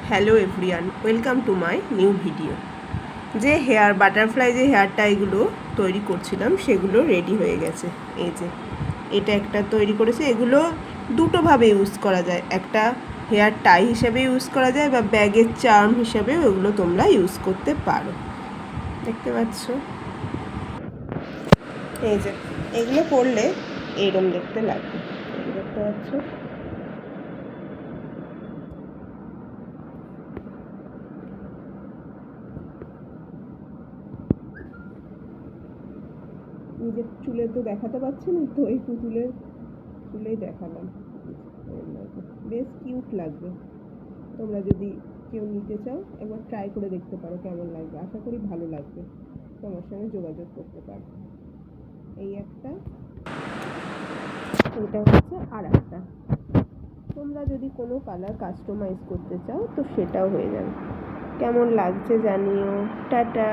Hello everyone, welcome to my new video. যে hair butterfly যে hair টাইগুলো তৈরি করছিলাম সেগুলো রেডি হয়ে গেছে। এই যে এটা একটা তৈরি করেছে। এগুলো দুটোভাবে ইউজ করা যায়, একটা হেয়ার টাই হিসাবে ইউজ করা যায় বা ব্যাগের চার্ম হিসাবেও এগুলো তোমরা ইউজ করতে পারো। দেখতে পাচ্ছ, এই যে এগুলো করলে এইরকম দেখতে লাগবে। দেখতে পাচ্ছ, নিজের চুলে তো দেখাতে পারছি না, তো এই চুলেই দেখালাম। বেশ কিউট লাগবে। তোমরা যদি কেউ নিতে চাও একবার ট্রাই করে দেখতে পারো কেমন লাগবে। আশা করি ভালো লাগবে। তোমার সঙ্গে যোগাযোগ করতে পারো। এই একটা, এটা হচ্ছে আর একটা। তোমরা যদি কোনো কালার কাস্টমাইজ করতে চাও তো সেটাও হয়ে যাবে। কেমন লাগছে জানিও। টাটা।